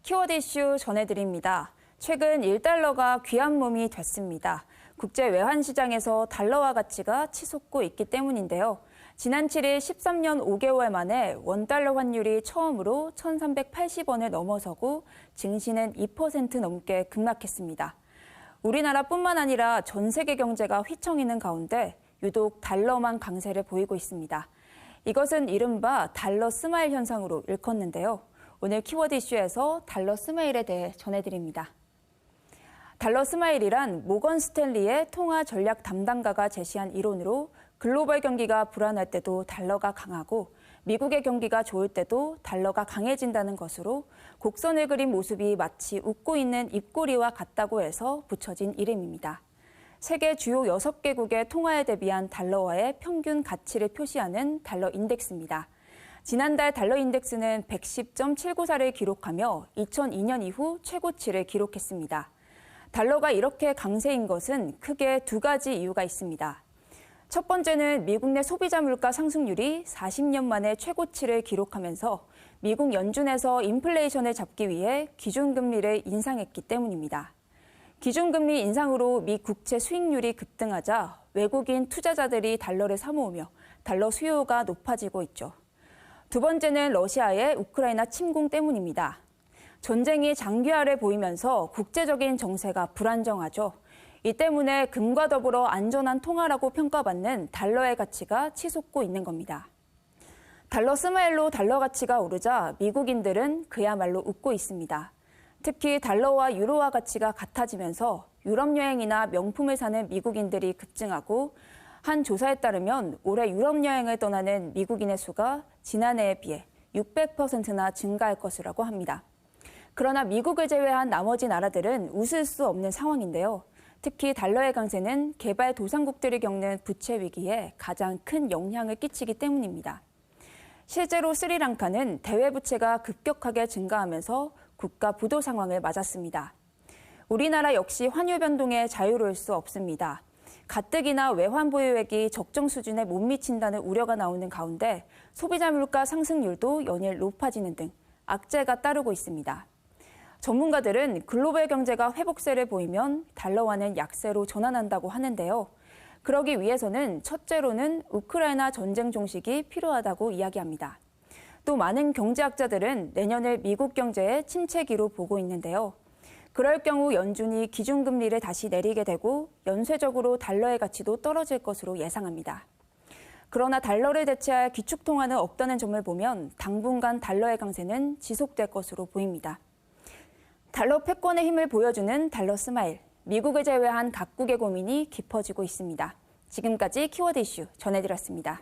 키워드 이슈 전해드립니다. 최근 1달러가 귀한 몸이 됐습니다. 국제 외환 시장에서 달러화 가치가 치솟고 있기 때문인데요. 지난 7일 13년 5개월 만에 원달러 환율이 처음으로 1,380원을 넘어서고 증시는 2% 넘게 급락했습니다. 우리나라뿐만 아니라 전 세계 경제가 휘청이는 가운데 유독 달러만 강세를 보이고 있습니다. 이것은 이른바 달러 스마일 현상으로 일컫는데요. 오늘 키워드 이슈에서 달러 스마일에 대해 전해드립니다. 달러 스마일이란 모건 스탠리의 통화 전략 담당가가 제시한 이론으로 글로벌 경기가 불안할 때도 달러가 강하고 미국의 경기가 좋을 때도 달러가 강해진다는 것으로 곡선을 그린 모습이 마치 웃고 있는 입꼬리와 같다고 해서 붙여진 이름입니다. 세계 주요 6개국의 통화에 대비한 달러화의 평균 가치를 표시하는 달러 인덱스입니다. 지난달 달러 인덱스는 110.794를 기록하며 2002년 이후 최고치를 기록했습니다. 달러가 이렇게 강세인 것은 크게 두 가지 이유가 있습니다. 첫 번째는 미국 내 소비자 물가 상승률이 40년 만에 최고치를 기록하면서 미국 연준에서 인플레이션을 잡기 위해 기준금리를 인상했기 때문입니다. 기준금리 인상으로 미 국채 수익률이 급등하자 외국인 투자자들이 달러를 사모으며 달러 수요가 높아지고 있죠. 두 번째는 러시아의 우크라이나 침공 때문입니다. 전쟁이 장기화를 보이면서 국제적인 정세가 불안정하죠. 이 때문에 금과 더불어 안전한 통화라고 평가받는 달러의 가치가 치솟고 있는 겁니다. 달러 스마일로 달러 가치가 오르자 미국인들은 그야말로 웃고 있습니다. 특히 달러와 유로화 가치가 같아지면서 유럽 여행이나 명품을 사는 미국인들이 급증하고 한 조사에 따르면 올해 유럽 여행을 떠나는 미국인의 수가 지난해에 비해 600%나 증가할 것이라고 합니다. 그러나 미국을 제외한 나머지 나라들은 웃을 수 없는 상황인데요. 특히 달러의 강세는 개발도상국들이 겪는 부채 위기에 가장 큰 영향을 끼치기 때문입니다. 실제로 스리랑카는 대외 부채가 급격하게 증가하면서 국가 부도 상황을 맞았습니다. 우리나라 역시 환율 변동에 자유로울 수 없습니다. 가뜩이나 외환 보유액이 적정 수준에 못 미친다는 우려가 나오는 가운데 소비자 물가 상승률도 연일 높아지는 등 악재가 따르고 있습니다. 전문가들은 글로벌 경제가 회복세를 보이면 달러화는 약세로 전환한다고 하는데요. 그러기 위해서는 첫째로는 우크라이나 전쟁 종식이 필요하다고 이야기합니다. 또 많은 경제학자들은 내년을 미국 경제의 침체기로 보고 있는데요. 그럴 경우 연준이 기준금리를 다시 내리게 되고 연쇄적으로 달러의 가치도 떨어질 것으로 예상합니다. 그러나 달러를 대체할 기축통화는 없다는 점을 보면 당분간 달러의 강세는 지속될 것으로 보입니다. 달러 패권의 힘을 보여주는 달러 스마일, 미국을 제외한 각국의 고민이 깊어지고 있습니다. 지금까지 키워드 이슈 전해드렸습니다.